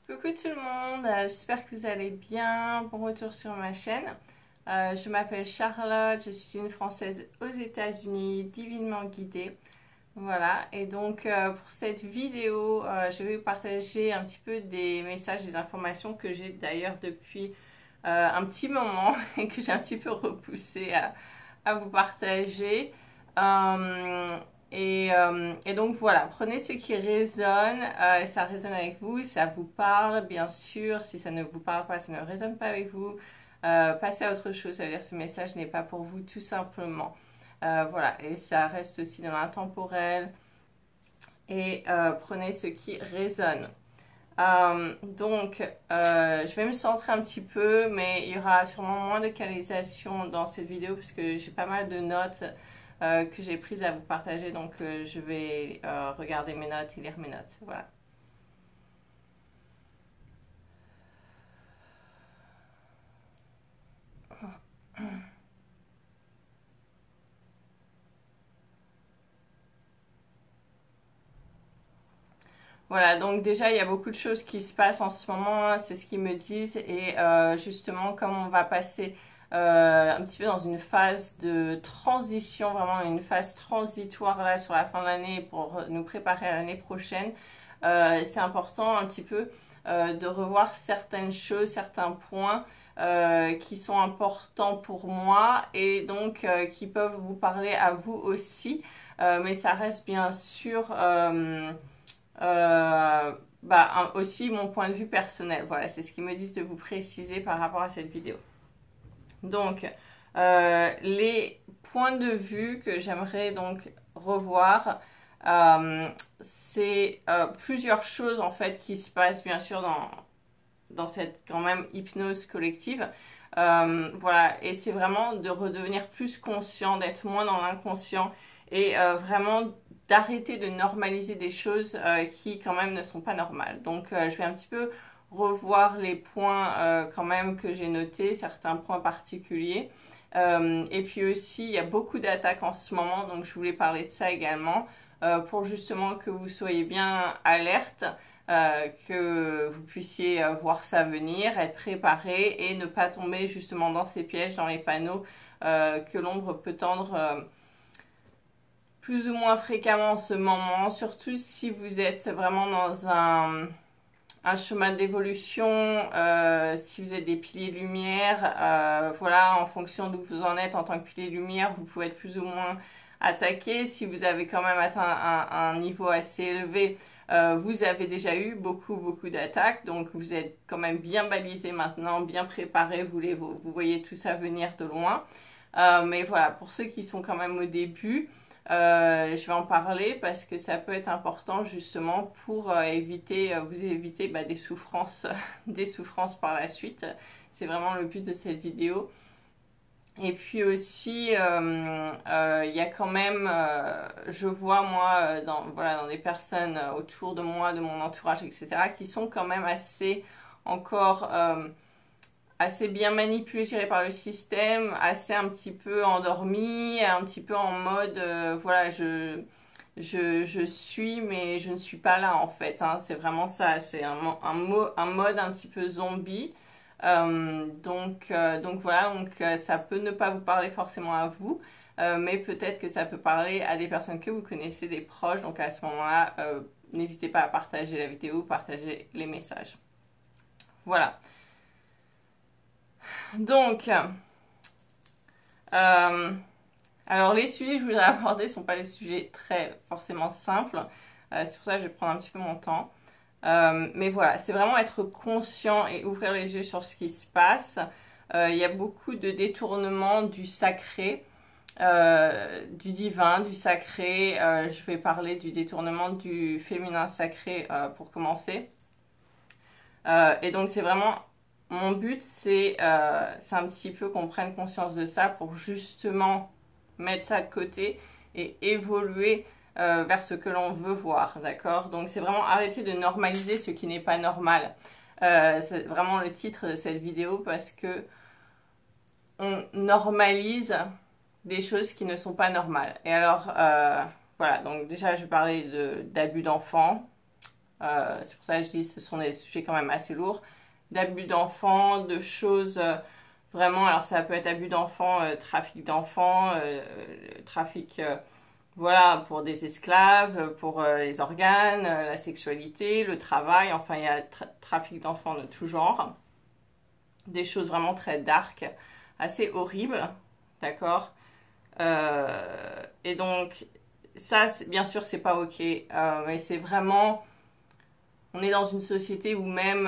Coucou tout le monde, j'espère que vous allez bien. Bon retour sur ma chaîne. Je m'appelle Charlotte, je suis une Française aux États-Unis, divinement guidée. Voilà, et donc pour cette vidéo, je vais vous partager un petit peu des messages, des informations que j'ai d'ailleurs depuis un petit moment et que j'ai un petit peu repoussé à vous partager. Euh, et donc voilà, prenez ce qui résonne, ça résonne avec vous, ça vous parle, bien sûr. Si ça ne vous parle pas, ça ne résonne pas avec vous, passez à autre chose, ça veut dire que ce message n'est pas pour vous tout simplement. Voilà, et ça reste aussi dans l'intemporel. Et prenez ce qui résonne. Je vais me centrer un petit peu, mais il y aura sûrement moins de canalisation dans cette vidéo parce que j'ai pas mal de notes que j'ai prises à vous partager. Donc, je vais regarder mes notes et lire mes notes. Voilà. Voilà, donc déjà, il y a beaucoup de choses qui se passent en ce moment, hein, c'est ce qu'ils me disent. Et justement, comme on va passer un petit peu dans une phase de transition, vraiment une phase transitoire là sur la fin de l'année pour nous préparer à l'année prochaine, c'est important un petit peu de revoir certaines choses, certains points qui sont importants pour moi et donc qui peuvent vous parler à vous aussi. Mais ça reste bien sûr aussi mon point de vue personnel. Voilà, c'est ce qu'ils me disent de vous préciser par rapport à cette vidéo. Donc, les points de vue que j'aimerais donc revoir, c'est plusieurs choses en fait qui se passent bien sûr dans cette quand même hypnose collective. Voilà, et c'est vraiment de redevenir plus conscient, d'être moins dans l'inconscient et vraiment d'arrêter de normaliser des choses qui quand même ne sont pas normales. Donc je vais un petit peu revoir les points quand même que j'ai notés, certains points particuliers. Et puis aussi, il y a beaucoup d'attaques en ce moment, donc je voulais parler de ça également, pour justement que vous soyez bien alerte, que vous puissiez voir ça venir, être préparé et ne pas tomber justement dans ces pièges, dans les panneaux que l'ombre peut tendre plus ou moins fréquemment en ce moment, surtout si vous êtes vraiment dans un chemin d'évolution, si vous êtes des piliers lumière, voilà, en fonction d'où vous en êtes en tant que pilier lumière, vous pouvez être plus ou moins attaqué. Si vous avez quand même atteint un niveau assez élevé, vous avez déjà eu beaucoup d'attaques, donc vous êtes quand même bien balisé maintenant, bien préparé, vous voyez tout ça venir de loin. Mais voilà, pour ceux qui sont quand même au début, je vais en parler parce que ça peut être important justement pour vous éviter des souffrances, des souffrances par la suite. C'est vraiment le but de cette vidéo. Et puis aussi, il y a quand même, je vois moi dans des personnes autour de moi, de mon entourage, etc., qui sont quand même encore assez bien manipulé, géré par le système, assez un petit peu endormi, un petit peu en mode, voilà, je suis, mais je ne suis pas là en fait. Hein. C'est vraiment ça, c'est un mode un petit peu zombie. Donc voilà, ça peut ne pas vous parler forcément à vous, mais peut-être que ça peut parler à des personnes que vous connaissez, des proches. Donc à ce moment-là, n'hésitez pas à partager la vidéo, partager les messages. Voilà. Donc, alors les sujets que je voudrais aborder ne sont pas des sujets très forcément simples. C'est pour ça que je vais prendre un petit peu mon temps. Mais voilà, c'est vraiment être conscient et ouvrir les yeux sur ce qui se passe. Il y a beaucoup de détournements du sacré, du divin, du sacré. Je vais parler du détournement du féminin sacré pour commencer. Et donc c'est vraiment mon but, c'est un petit peu qu'on prenne conscience de ça pour justement mettre ça de côté et évoluer vers ce que l'on veut voir, d'accord? Donc c'est vraiment arrêter de normaliser ce qui n'est pas normal. C'est vraiment le titre de cette vidéo parce que on normalise des choses qui ne sont pas normales. Et alors, voilà, donc déjà je vais parler d'abus d'enfants. C'est pour ça que je dis que ce sont des sujets quand même assez lourds. D'abus d'enfants, de choses vraiment, alors ça peut être abus d'enfants, trafic d'enfants, trafic voilà, pour des esclaves, pour les organes, la sexualité, le travail, enfin il y a trafic d'enfants de tout genre. Des choses vraiment très dark, assez horribles, d'accord? Et donc, ça, bien sûr, c'est pas ok, mais c'est vraiment... On est dans une société où même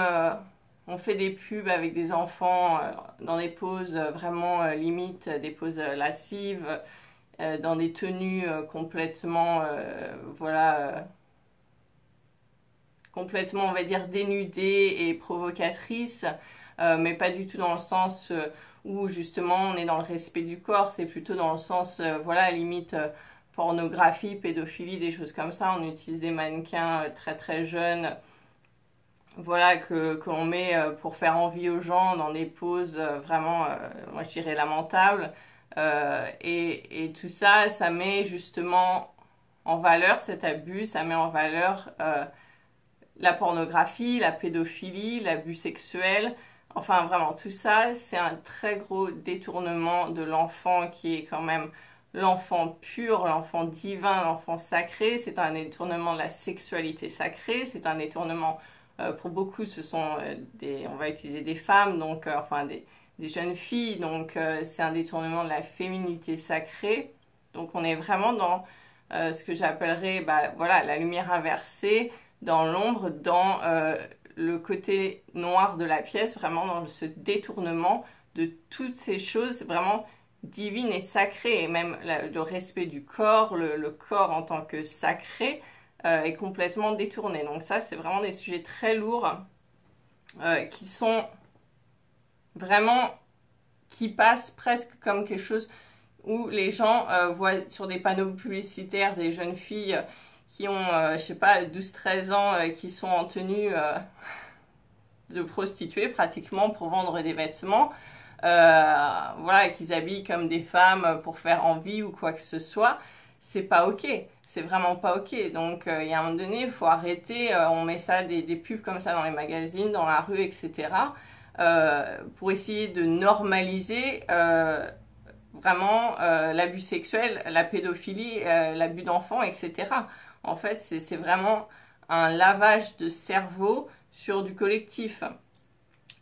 on fait des pubs avec des enfants dans des poses vraiment limite, des poses lascives, dans des tenues complètement, voilà, complètement, on va dire, dénudées et provocatrices, mais pas du tout dans le sens où justement on est dans le respect du corps, c'est plutôt dans le sens, voilà, limite pornographie, pédophilie, des choses comme ça. On utilise des mannequins très très jeunes, voilà, que l'on met pour faire envie aux gens dans des poses vraiment, moi je dirais lamentables. Et tout ça, ça met justement en valeur cet abus, ça met en valeur la pornographie, la pédophilie, l'abus sexuel. Enfin, vraiment, tout ça, c'est un très gros détournement de l'enfant qui est quand même l'enfant pur, l'enfant divin, l'enfant sacré. C'est un détournement de la sexualité sacrée. C'est un détournement, pour beaucoup, ce sont on va utiliser des femmes, donc, enfin, des jeunes filles. Donc, c'est un détournement de la féminité sacrée. Donc, on est vraiment dans ce que j'appellerais, bah, voilà, la lumière inversée, dans l'ombre, dans le côté noir de la pièce, vraiment dans ce détournement de toutes ces choses vraiment divines et sacrées, et même le respect du corps, le corps en tant que sacré est complètement détourné. Donc ça, c'est vraiment des sujets très lourds qui sont vraiment, qui passent presque comme quelque chose où les gens voient sur des panneaux publicitaires des jeunes filles qui ont, je sais pas, 12-13 ans, qui sont en tenue de prostituées pratiquement pour vendre des vêtements, voilà, qu'ils habillent comme des femmes pour faire envie ou quoi que ce soit, c'est pas ok, c'est vraiment pas ok. Donc il y a un moment donné, il faut arrêter, on met ça, des pubs comme ça dans les magazines, dans la rue, etc., pour essayer de normaliser vraiment l'abus sexuel, la pédophilie, l'abus d'enfants, etc. En fait, c'est vraiment un lavage de cerveau sur du collectif.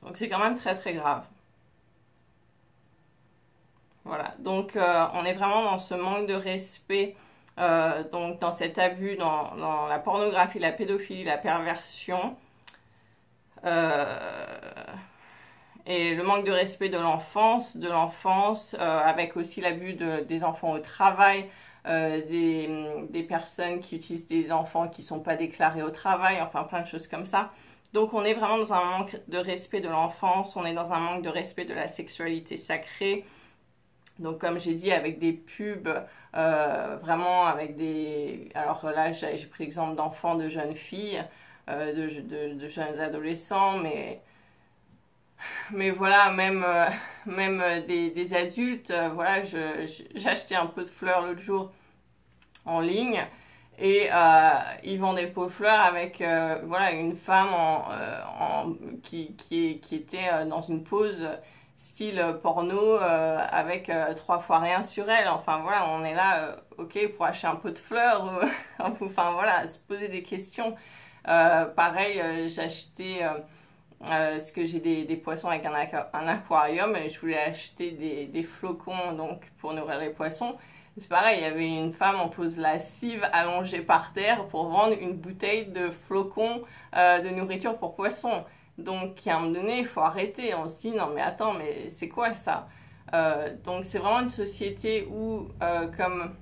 Donc c'est quand même très très grave. Voilà, donc on est vraiment dans ce manque de respect, donc dans cet abus, dans la pornographie, la pédophilie, la perversion, et le manque de respect de l'enfance, avec aussi l'abus des enfants au travail, des personnes qui utilisent des enfants qui ne sont pas déclarés au travail, enfin plein de choses comme ça. Donc on est vraiment dans un manque de respect de l'enfance, on est dans un manque de respect de la sexualité sacrée. Donc comme j'ai dit, avec des pubs, vraiment avec des... Alors là, j'ai pris l'exemple d'enfants, de jeunes filles, de jeunes adolescents, mais voilà, même des adultes, voilà, j'ai acheté un pot de fleurs l'autre jour en ligne et ils vendent des pots de fleurs avec voilà, une femme qui était dans une pose style porno avec 3 fois rien sur elle. Enfin voilà, on est là, ok, pour acheter un pot de fleurs, enfin voilà, se poser des questions. Pareil, j'ai acheté... parce que j'ai des poissons avec un aquarium et je voulais acheter des flocons donc pour nourrir les poissons. C'est pareil, il y avait une femme en pose lascive allongée par terre pour vendre une bouteille de flocons de nourriture pour poissons. Donc à un moment donné, il faut arrêter. On se dit non mais attends, mais c'est quoi ça? Donc c'est vraiment une société où, comme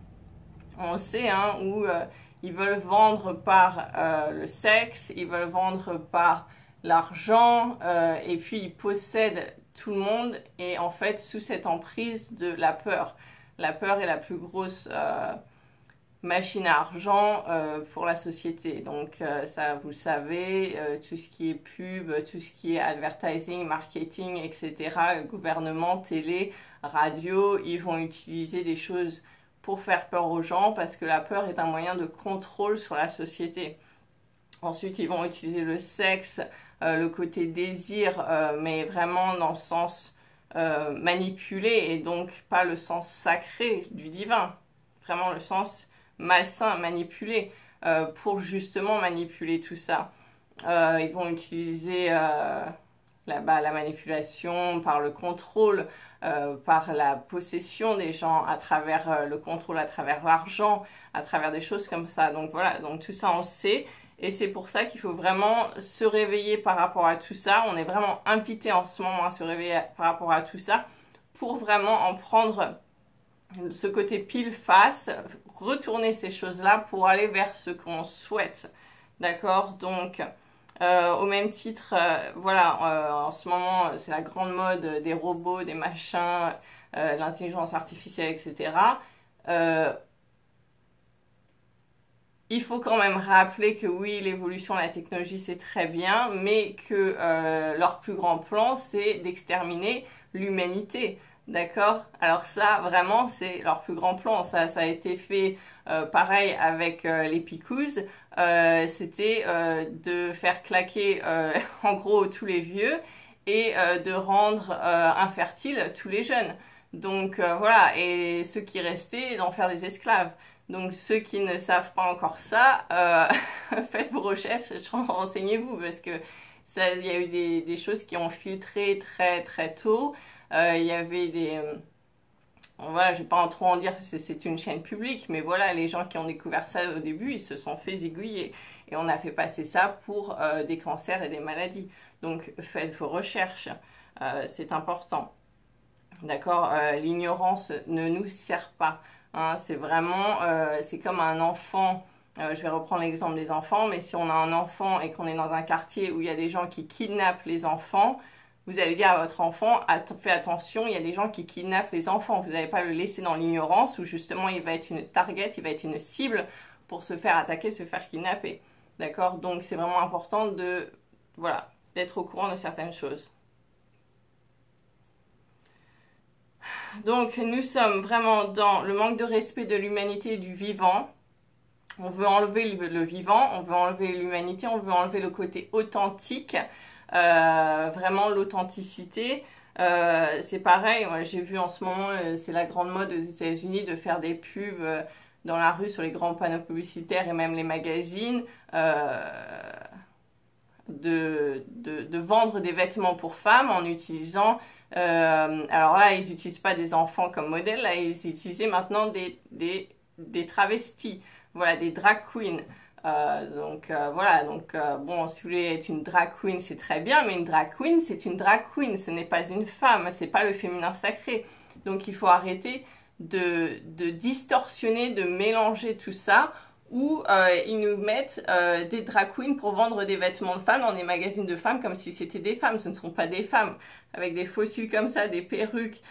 on le sait, hein, où ils veulent vendre par le sexe, ils veulent vendre par l'argent, et puis ils possèdent tout le monde, et en fait sous cette emprise de la peur. La peur est la plus grosse machine à argent pour la société. Donc ça, vous le savez, tout ce qui est pub, tout ce qui est advertising, marketing, etc., gouvernement, télé, radio, ils vont utiliser des choses pour faire peur aux gens parce que la peur est un moyen de contrôle sur la société. Ensuite, ils vont utiliser le sexe, le côté désir, mais vraiment dans le sens manipulé et donc pas le sens sacré du divin. Vraiment le sens malsain, manipulé, pour justement manipuler tout ça. Ils vont utiliser la manipulation par le contrôle, par la possession des gens, à travers le contrôle, à travers l'argent, à travers des choses comme ça. Donc voilà, donc tout ça on sait. Et c'est pour ça qu'il faut vraiment se réveiller par rapport à tout ça. On est vraiment invité en ce moment à se réveiller par rapport à tout ça pour vraiment en prendre ce côté pile face, retourner ces choses-là pour aller vers ce qu'on souhaite. D'accord? Donc, au même titre, voilà, en ce moment, c'est la grande mode des robots, des machins, l'intelligence artificielle, etc. Il faut quand même rappeler que oui, l'évolution de la technologie, c'est très bien, mais que leur plus grand plan, c'est d'exterminer l'humanité. D'accord? Alors ça, vraiment, c'est leur plus grand plan. Ça a été fait pareil avec les picous. C'était de faire claquer en gros tous les vieux et de rendre infertiles tous les jeunes. Donc voilà, et ceux qui restaient, d'en faire des esclaves. Donc ceux qui ne savent pas encore ça, faites vos recherches, renseignez-vous parce que ça, il y a eu des choses qui ont filtré très très tôt. Il y avait des... voilà, je vais pas trop en dire parce que c'est une chaîne publique, mais voilà, les gens qui ont découvert ça au début, ils se sont fait zigouiller. Et on a fait passer ça pour des cancers et des maladies. Donc faites vos recherches, c'est important. D'accord? L'ignorance ne nous sert pas. Hein, c'est vraiment, c'est comme un enfant. Je vais reprendre l'exemple des enfants, mais si on a un enfant et qu'on est dans un quartier où il y a des gens qui kidnappent les enfants, vous allez dire à votre enfant, fais attention, il y a des gens qui kidnappent les enfants. Vous n'allez pas le laisser dans l'ignorance où justement il va être une target, il va être une cible pour se faire attaquer, se faire kidnapper. D'accord? Donc c'est vraiment important de, voilà, d'être au courant de certaines choses. Donc nous sommes vraiment dans le manque de respect de l'humanité et du vivant. On veut enlever le vivant, on veut enlever l'humanité, on veut enlever le côté authentique, vraiment l'authenticité. C'est pareil, j'ai vu en ce moment, c'est la grande mode aux États-Unis de faire des pubs dans la rue sur les grands panneaux publicitaires et même les magazines. De vendre des vêtements pour femmes en utilisant... alors là, ils n'utilisent pas des enfants comme modèle, là, ils utilisaient maintenant des travestis, voilà, des drag queens. Voilà, donc bon, si vous voulez être une drag queen, c'est très bien, mais une drag queen, c'est une drag queen, ce n'est pas une femme, c'est pas le féminin sacré. Donc il faut arrêter de distorsionner, de mélanger tout ça, où ils nous mettent des drag queens pour vendre des vêtements de femmes dans des magazines de femmes comme si c'était des femmes. Ce ne sont pas des femmes. Avec des fossiles comme ça, des perruques,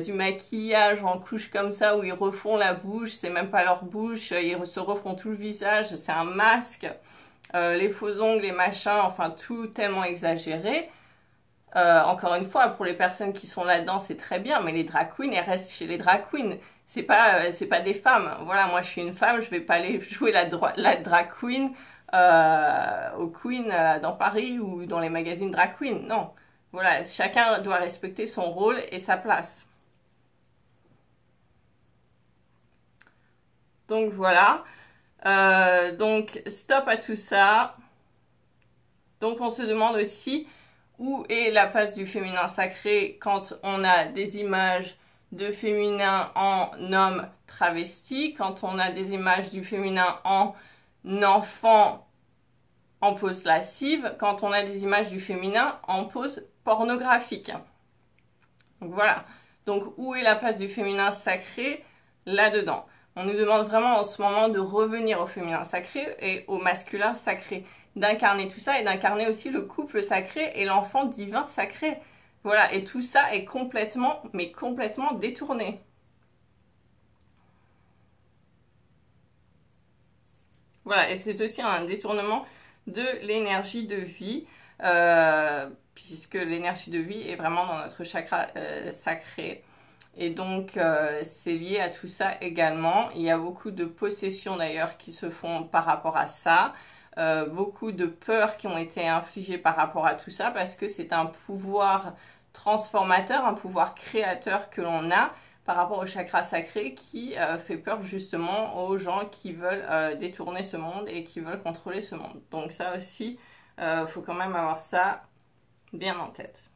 du maquillage en couches comme ça où ils refont la bouche, c'est même pas leur bouche, ils se refont tout le visage, c'est un masque. Les faux ongles, les machins, enfin tout tellement exagéré. Encore une fois, pour les personnes qui sont là-dedans, c'est très bien, mais les drag queens, elles restent chez les drag queens. C'est pas des femmes. Voilà, moi je suis une femme, je vais pas aller jouer la drag queen au Queen dans Paris ou dans les magazines drag queen. Non. Voilà, chacun doit respecter son rôle et sa place. Donc voilà. Donc stop à tout ça. Donc on se demande aussi où est la place du féminin sacré quand on a des images de féminin en homme travesti, quand on a des images du féminin en enfant en pose lascive, quand on a des images du féminin en pose pornographique. Donc voilà. Donc où est la place du féminin sacré là-dedans? On nous demande vraiment en ce moment de revenir au féminin sacré et au masculin sacré, d'incarner tout ça et d'incarner aussi le couple sacré et l'enfant divin sacré. Voilà, et tout ça est complètement, mais complètement détourné. Voilà, et c'est aussi un détournement de l'énergie de vie, puisque l'énergie de vie est vraiment dans notre chakra sacré. Et donc, c'est lié à tout ça également. Il y a beaucoup de possessions d'ailleurs qui se font par rapport à ça. beaucoup de peurs qui ont été infligées par rapport à tout ça, parce que c'est un pouvoir transformateur, un pouvoir créateur que l'on a par rapport au chakra sacré qui fait peur justement aux gens qui veulent détourner ce monde et qui veulent contrôler ce monde. Donc ça aussi, faut quand même avoir ça bien en tête.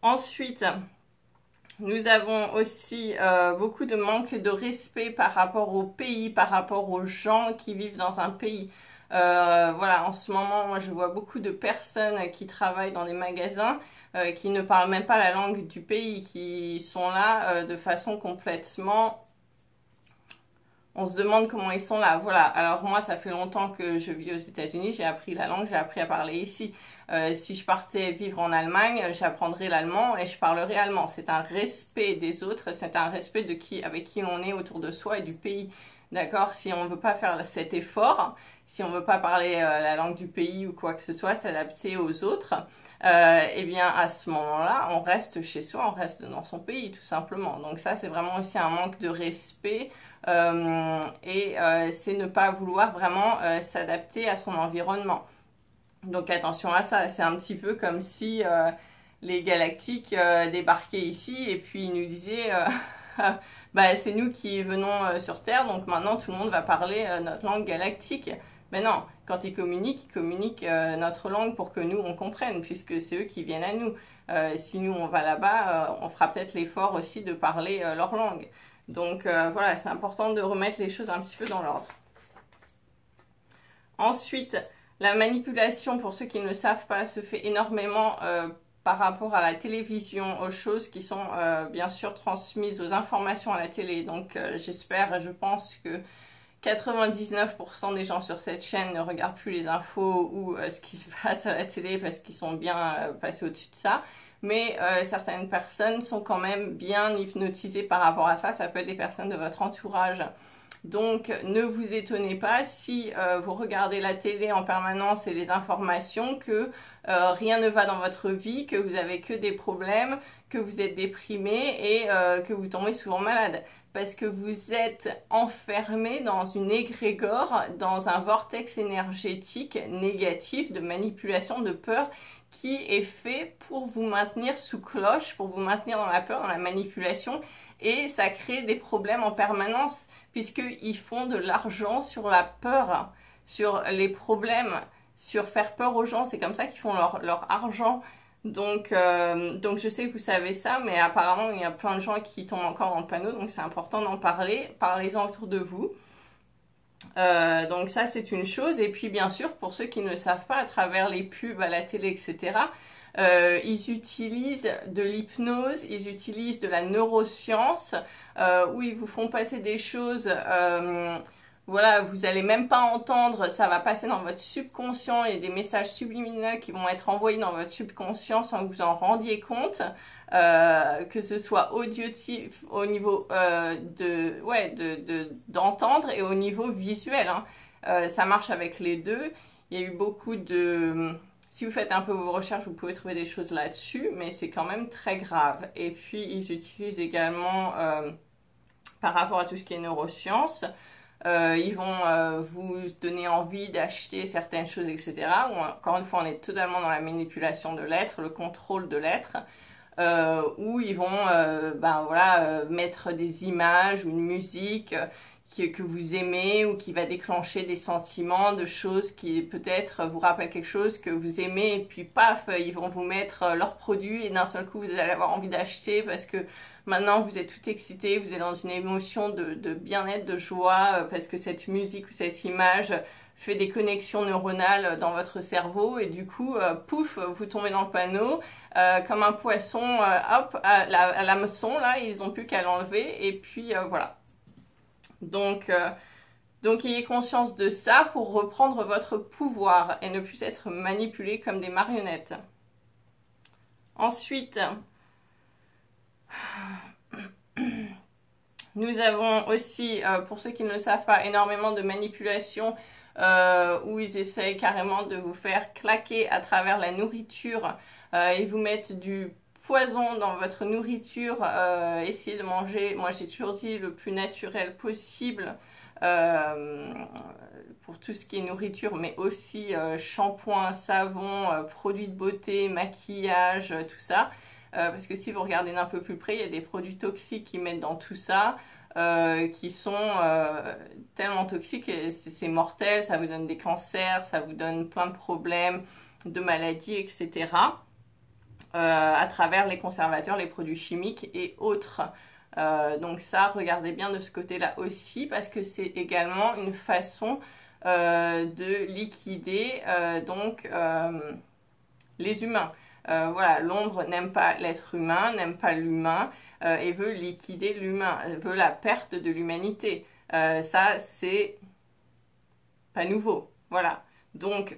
Ensuite, nous avons aussi beaucoup de manque de respect par rapport au pays, par rapport aux gens qui vivent dans un pays. Voilà, en ce moment, moi je vois beaucoup de personnes qui travaillent dans des magasins qui ne parlent même pas la langue du pays, qui sont là de façon complètement... On se demande comment ils sont là. Voilà, alors moi ça fait longtemps que je vis aux États-Unis, j'ai appris la langue, j'ai appris à parler ici. Si je partais vivre en Allemagne, j'apprendrais l'allemand et je parlerais allemand. C'est un respect des autres, c'est un respect de qui, avec qui on est autour de soi et du pays. D'accord? Si on ne veut pas faire cet effort, si on ne veut pas parler la langue du pays ou quoi que ce soit, s'adapter aux autres, eh bien à ce moment-là, on reste chez soi, on reste dans son pays tout simplement. Donc ça, c'est vraiment aussi un manque de respect c'est ne pas vouloir vraiment s'adapter à son environnement. Donc attention à ça, c'est un petit peu comme si les galactiques débarquaient ici et puis ils nous disaient bah, c'est nous qui venons sur Terre, donc maintenant tout le monde va parler notre langue galactique. Mais non, quand ils communiquent notre langue pour que nous on comprenne, puisque c'est eux qui viennent à nous. Si nous on va là-bas, on fera peut-être l'effort aussi de parler leur langue. Donc voilà, c'est important de remettre les choses un petit peu dans l'ordre. Ensuite, la manipulation, pour ceux qui ne le savent pas, se fait énormément par rapport à la télévision, aux choses qui sont bien sûr transmises, aux informations à la télé. Donc j'espère et je pense que 99% des gens sur cette chaîne ne regardent plus les infos ou ce qui se passe à la télé parce qu'ils sont bien passés au-dessus de ça. Mais certaines personnes sont quand même bien hypnotisées par rapport à ça. Ça peut être des personnes de votre entourage. Donc ne vous étonnez pas si vous regardez la télé en permanence et les informations que rien ne va dans votre vie, que vous avez que des problèmes, que vous êtes déprimé et que vous tombez souvent malade. Parce que vous êtes enfermé dans une égrégore, dans un vortex énergétique négatif de manipulation, de peur qui est fait pour vous maintenir sous cloche, pour vous maintenir dans la peur, dans la manipulation, et ça crée des problèmes en permanence, puisqu'ils font de l'argent sur la peur, sur les problèmes, sur faire peur aux gens, c'est comme ça qu'ils font leur argent. Donc je sais que vous savez ça, mais apparemment il y a plein de gens qui tombent encore dans le panneau, donc c'est important d'en parler, parlez-en autour de vous. Donc ça c'est une chose, et puis bien sûr pour ceux qui ne le savent pas, à travers les pubs à la télé, etc., ils utilisent de l'hypnose, ils utilisent de la neuroscience, où ils vous font passer des choses, voilà, vous allez même pas entendre, ça va passer dans votre subconscient, et des messages subliminaux qui vont être envoyés dans votre subconscient sans que vous en rendiez compte. Que ce soit auditif au niveau d'entendre et au niveau visuel. Hein. Ça marche avec les deux. Il y a eu beaucoup de... Si vous faites un peu vos recherches, vous pouvez trouver des choses là-dessus, mais c'est quand même très grave. Et puis, ils utilisent également, par rapport à tout ce qui est neurosciences, ils vont vous donner envie d'acheter certaines choses, etc. Encore une fois, on est totalement dans la manipulation de l'être, le contrôle de l'être. Où ils vont mettre des images ou une musique que vous aimez ou qui va déclencher des sentiments, de choses qui peut-être vous rappellent quelque chose que vous aimez, et puis paf, ils vont vous mettre leurs produits et d'un seul coup vous allez avoir envie d'acheter parce que maintenant vous êtes tout excité, vous êtes dans une émotion de bien-être, de joie, parce que cette musique ou cette image fait des connexions neuronales dans votre cerveau, et du coup, pouf, vous tombez dans le panneau, comme un poisson, hop, à l'hameçon, là, ils n'ont plus qu'à l'enlever, et puis voilà. Donc ayez conscience de ça pour reprendre votre pouvoir et ne plus être manipulé comme des marionnettes. Ensuite, nous avons aussi, pour ceux qui ne le savent pas, énormément de manipulations où ils essayent carrément de vous faire claquer à travers la nourriture. Ils vous mettent du poison dans votre nourriture. Essayez de manger, moi j'ai toujours dit, le plus naturel possible. pour tout ce qui est nourriture, mais aussi shampoing, savon, produits de beauté, maquillage, tout ça. Parce que si vous regardez d'un peu plus près, il y a des produits toxiques qui mettent dans tout ça, qui sont tellement toxiques, c'est mortel, ça vous donne des cancers, ça vous donne plein de problèmes, de maladies, etc. À travers les conservateurs, les produits chimiques et autres. Donc ça, regardez bien de ce côté-là aussi, parce que c'est également une façon de liquider les humains. Voilà, l'ombre n'aime pas l'être humain, n'aime pas l'humain et veut liquider l'humain, veut la perte de l'humanité. Ça, c'est pas nouveau. Voilà. Donc,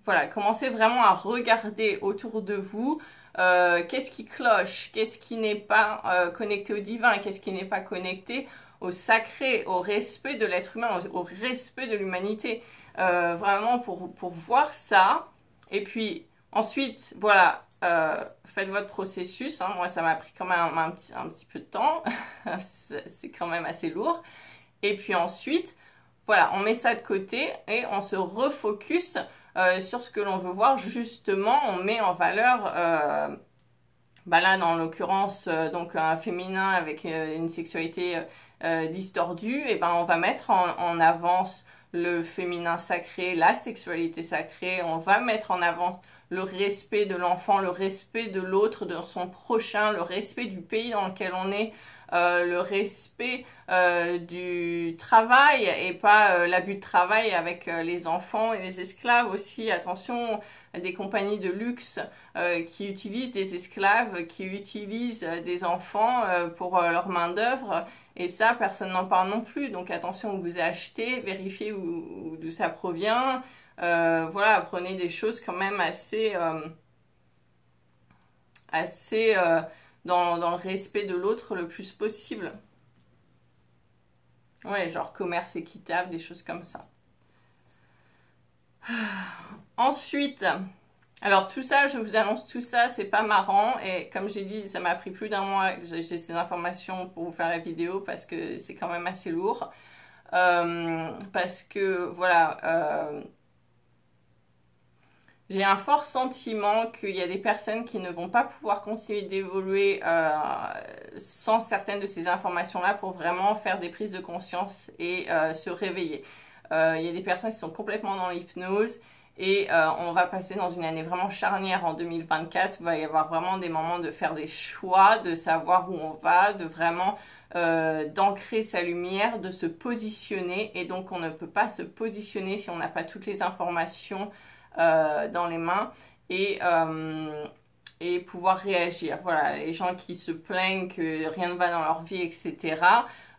voilà, commencez vraiment à regarder autour de vous qu'est-ce qui cloche, qu'est-ce qui n'est pas connecté au divin, qu'est-ce qui n'est pas connecté au sacré, au respect de l'être humain, au respect de l'humanité. Vraiment pour voir ça. Et puis, ensuite, voilà, faites votre processus. Hein. Moi, ça m'a pris quand même un petit peu de temps. C'est quand même assez lourd. Et puis ensuite, voilà, on met ça de côté et on se refocus sur ce que l'on veut voir. Justement, on met en valeur, là, dans l'occurrence, donc un féminin avec une sexualité distordue. Et ben, on va mettre en avance le féminin sacré, la sexualité sacrée. On va mettre en avance le respect de l'enfant, le respect de l'autre, de son prochain, le respect du pays dans lequel on est, le respect du travail et pas l'abus de travail avec les enfants et les esclaves aussi. Attention, des compagnies de luxe qui utilisent des esclaves, qui utilisent des enfants pour leur main-d'œuvre. Et ça, personne n'en parle non plus. Donc attention où vous achetez, vérifiez d'où ça provient. Voilà, prenez des choses quand même assez dans le respect de l'autre le plus possible. Ouais, genre commerce équitable, des choses comme ça. Ensuite, alors tout ça, je vous annonce tout ça, c'est pas marrant et comme j'ai dit, ça m'a pris plus d'un mois que j'ai ces informations pour vous faire la vidéo parce que c'est quand même assez lourd. Parce que voilà, j'ai un fort sentiment qu'il y a des personnes qui ne vont pas pouvoir continuer d'évoluer sans certaines de ces informations-là pour vraiment faire des prises de conscience et se réveiller. Il y a des personnes qui sont complètement dans l'hypnose et on va passer dans une année vraiment charnière en 2024. Il va y avoir vraiment des moments de faire des choix, de savoir où on va, de vraiment d'ancrer sa lumière, de se positionner. Et donc on ne peut pas se positionner si on n'a pas toutes les informations dans les mains et pouvoir réagir. Voilà, les gens qui se plaignent que rien ne va dans leur vie, etc.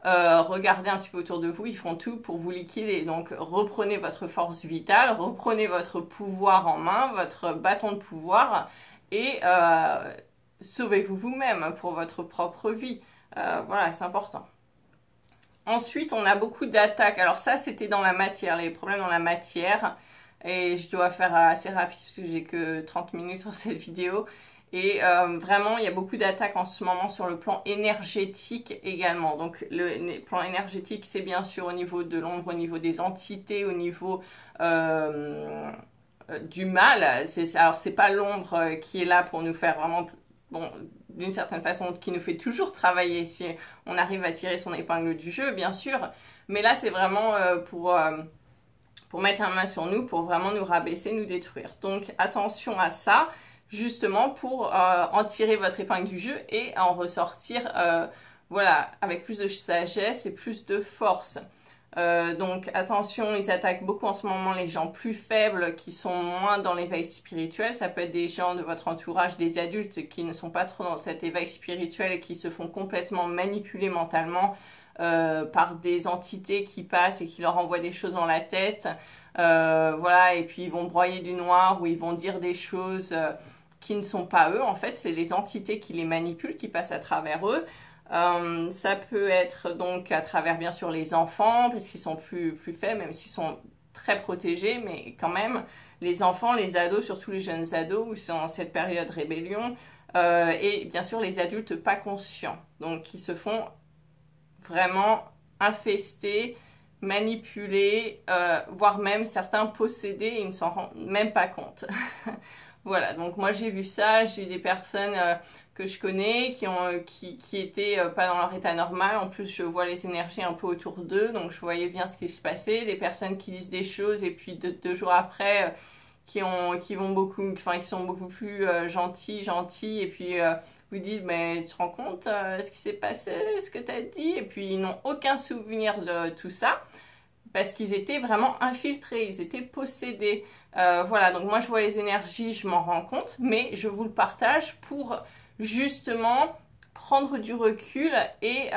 Regardez un petit peu autour de vous, ils font tout pour vous liquider. Donc reprenez votre force vitale, reprenez votre pouvoir en main, votre bâton de pouvoir et sauvez-vous vous-même pour votre propre vie. Voilà, c'est important. Ensuite, on a beaucoup d'attaques. Alors ça, c'était dans la matière, les problèmes dans la matière. Et je dois faire assez rapide parce que j'ai que 30 minutes sur cette vidéo. Et vraiment, il y a beaucoup d'attaques en ce moment sur le plan énergétique également. Donc le plan énergétique, c'est bien sûr au niveau de l'ombre, au niveau des entités, au niveau du mal. Alors c'est pas l'ombre qui est là pour nous faire vraiment... Bon, d'une certaine façon, qui nous fait toujours travailler si on arrive à tirer son épingle du jeu, bien sûr. Mais là, c'est vraiment pour mettre la main sur nous, pour vraiment nous rabaisser, nous détruire. Donc attention à ça, justement pour en tirer votre épingle du jeu et en ressortir voilà, avec plus de sagesse et plus de force. Donc attention, ils attaquent beaucoup en ce moment les gens plus faibles qui sont moins dans l'éveil spirituel. Ça peut être des gens de votre entourage, des adultes qui ne sont pas trop dans cet éveil spirituel et qui se font complètement manipuler mentalement par des entités qui passent et qui leur envoient des choses dans la tête. Voilà, et puis ils vont broyer du noir ou ils vont dire des choses qui ne sont pas eux. En fait, c'est les entités qui les manipulent, qui passent à travers eux. Ça peut être donc à travers bien sûr les enfants, parce qu'ils sont plus faibles, même s'ils sont très protégés, mais quand même, les enfants, les ados, surtout les jeunes ados, où sont en cette période rébellion, et bien sûr les adultes pas conscients, donc qui se font vraiment infester manipulés, voire même certains possédés et ils ne s'en rendent même pas compte. Voilà, donc moi j'ai vu ça, j'ai des personnes que je connais qui étaient pas dans leur état normal. En plus, je vois les énergies un peu autour d'eux, donc je voyais bien ce qui se passait. Des personnes qui disent des choses et puis deux jours après, qui vont beaucoup, enfin qui sont beaucoup plus gentils et puis vous dites mais tu te rends compte ce qui s'est passé, ce que tu as dit, et puis ils n'ont aucun souvenir de tout ça parce qu'ils étaient vraiment infiltrés, ils étaient possédés. Voilà, donc moi je vois les énergies, je m'en rends compte, mais je vous le partage pour justement prendre du recul et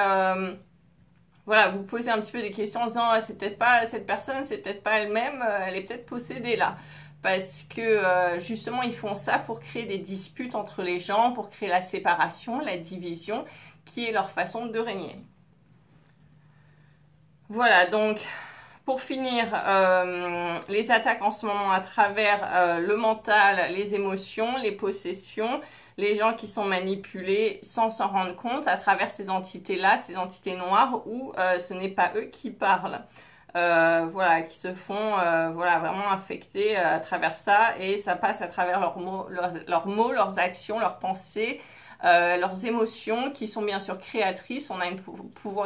voilà, vous poser un petit peu des questions en disant ah, c'est peut-être pas cette personne, c'est peut-être pas elle-même, elle est peut-être possédée là. Parce que justement ils font ça pour créer des disputes entre les gens, pour créer la séparation, la division, qui est leur façon de régner. Voilà, donc pour finir, les attaques en ce moment à travers le mental, les émotions, les possessions, les gens qui sont manipulés sans s'en rendre compte à travers ces entités-là, ces entités noires où ce n'est pas eux qui parlent. Voilà, qui se font voilà, vraiment infecter à travers ça et ça passe à travers leurs mots, leurs actions, leurs pensées, leurs émotions qui sont bien sûr créatrices. On a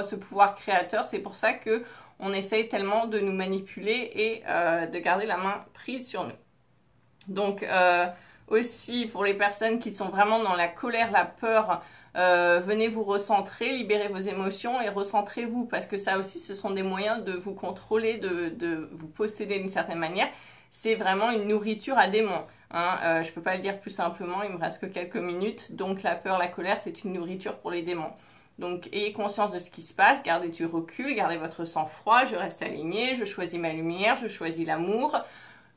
ce pouvoir créateur, c'est pour ça que on essaye tellement de nous manipuler et de garder la main prise sur nous. Donc aussi pour les personnes qui sont vraiment dans la colère, la peur, venez vous recentrer, libérez vos émotions et recentrez-vous parce que ça aussi ce sont des moyens de vous contrôler, de vous posséder d'une certaine manière. C'est vraiment une nourriture à démons. Hein. Je peux pas le dire plus simplement, il me reste que quelques minutes. Donc la peur, la colère, c'est une nourriture pour les démons. Donc ayez conscience de ce qui se passe, gardez du recul, gardez votre sang-froid, je reste alignée, je choisis ma lumière, je choisis l'amour,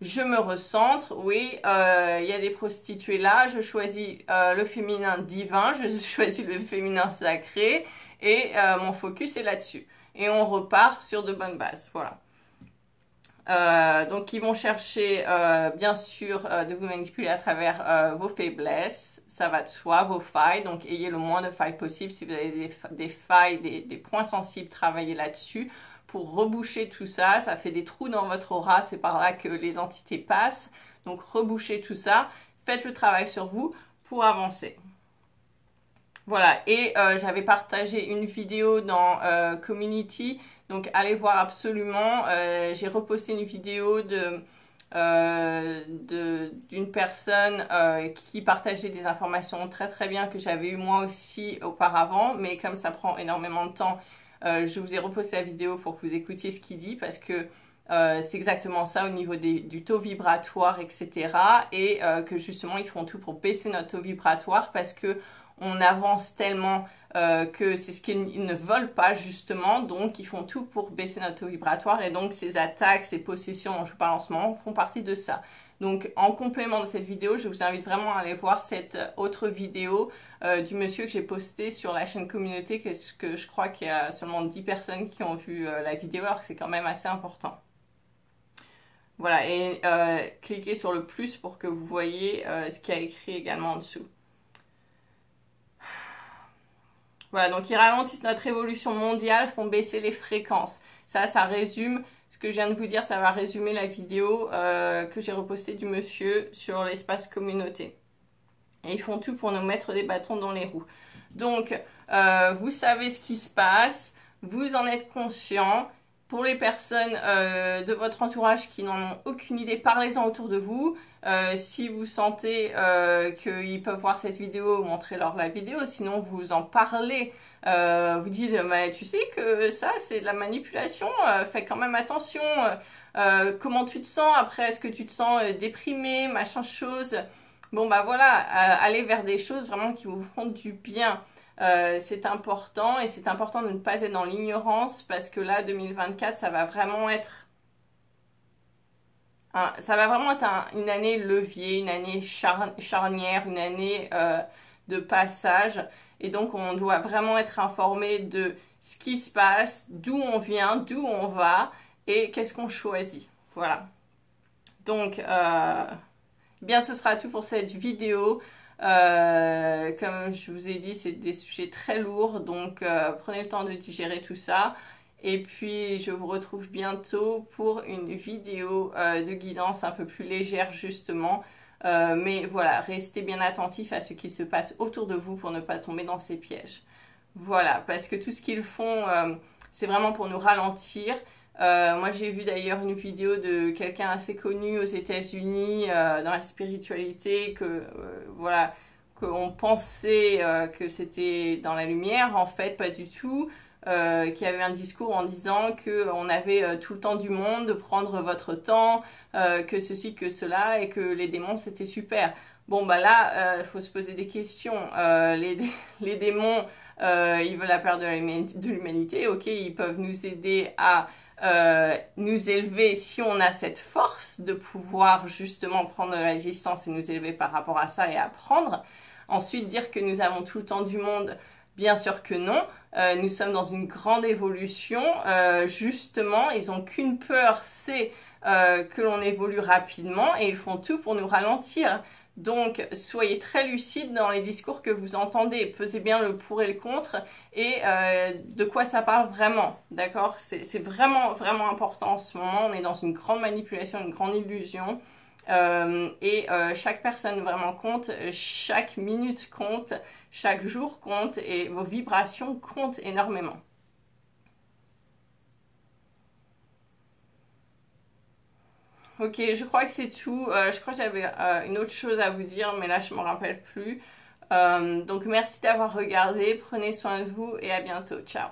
je me recentre, oui, y a des prostituées là, je choisis le féminin divin, je choisis le féminin sacré et mon focus est là-dessus. Et on repart sur de bonnes bases, voilà. Donc ils vont chercher bien sûr de vous manipuler à travers vos faiblesses, ça va de soi, vos failles, donc ayez le moins de failles possible. Si vous avez des failles, des points sensibles, travaillez là-dessus pour reboucher tout ça. Ça fait des trous dans votre aura, c'est par là que les entités passent, donc rebouchez tout ça, faites le travail sur vous pour avancer. Voilà, et j'avais partagé une vidéo dans Community, donc allez voir absolument. J'ai reposté une vidéo d'une personne qui partageait des informations très très bien que j'avais eu moi aussi auparavant, mais comme ça prend énormément de temps, je vous ai reposté la vidéo pour que vous écoutiez ce qu'il dit parce que c'est exactement ça au niveau du taux vibratoire, etc. Et que justement ils font tout pour baisser notre taux vibratoire parce que on avance tellement que c'est ce qu'ils ne veulent pas justement, donc ils font tout pour baisser notre taux vibratoire et donc ces attaques, ces possessions dont je vous parle en ce moment font partie de ça. Donc en complément de cette vidéo, je vous invite vraiment à aller voir cette autre vidéo du monsieur que j'ai posté sur la chaîne communauté, que je crois qu'il y a seulement 10 personnes qui ont vu la vidéo alors que c'est quand même assez important. Voilà, et cliquez sur le plus pour que vous voyez ce qu'il y a écrit également en dessous. Voilà, donc ils ralentissent notre évolution mondiale, font baisser les fréquences. Ça résume ce que je viens de vous dire, ça va résumer la vidéo que j'ai repostée du monsieur sur l'espace communauté. Et ils font tout pour nous mettre des bâtons dans les roues. Donc, vous savez ce qui se passe, vous en êtes conscient. Pour les personnes de votre entourage qui n'en ont aucune idée, parlez-en autour de vous. Si vous sentez qu'ils peuvent voir cette vidéo, montrez-leur la vidéo. Sinon, vous en parlez. Vous dites, mais tu sais que ça, c'est de la manipulation. Fais quand même attention. Comment tu te sens après? Est-ce que tu te sens déprimé, machin chose? Bon, bah voilà, allez vers des choses vraiment qui vous font du bien. C'est important et c'est important de ne pas être dans l'ignorance parce que là 2024 ça va vraiment être une année levier, une année charnière, une année de passage et donc on doit vraiment être informé de ce qui se passe, d'où on vient, d'où on va et qu'est-ce qu'on choisit. Voilà. Donc bien ce sera tout pour cette vidéo. Comme je vous ai dit, c'est des sujets très lourds, donc prenez le temps de digérer tout ça. Et puis je vous retrouve bientôt pour une vidéo de guidance un peu plus légère justement. Mais voilà, restez bien attentifs à ce qui se passe autour de vous pour ne pas tomber dans ces pièges. Voilà, parce que tout ce qu'ils font, c'est vraiment pour nous ralentir. Moi j'ai vu d'ailleurs une vidéo de quelqu'un assez connu aux États-Unis dans la spiritualité voilà, qu'on pensait que c'était dans la lumière, en fait pas du tout. Qui avait un discours en disant qu'on avait tout le temps du monde, de prendre votre temps, que ceci, que cela, et que les démons c'était super. Bon bah là, faut se poser des questions. Les démons, ils veulent la perte de l'humanité, ok, ils peuvent nous aider à nous élever si on a cette force de pouvoir justement prendre de la distance et nous élever par rapport à ça et apprendre. Ensuite, dire que nous avons tout le temps du monde, bien sûr que non. Nous sommes dans une grande évolution. Justement, ils n'ont qu'une peur, c'est que l'on évolue rapidement et ils font tout pour nous ralentir. Donc, soyez très lucides dans les discours que vous entendez. Pesez bien le pour et le contre et de quoi ça parle vraiment. D'accord? C'est vraiment, vraiment important en ce moment. On est dans une grande manipulation, une grande illusion. Chaque personne vraiment compte, chaque minute compte, chaque jour compte et vos vibrations comptent énormément. Ok, je crois que c'est tout. Je crois que j'avais une autre chose à vous dire, mais là je ne me rappelle plus. Donc merci d'avoir regardé, prenez soin de vous et à bientôt. Ciao.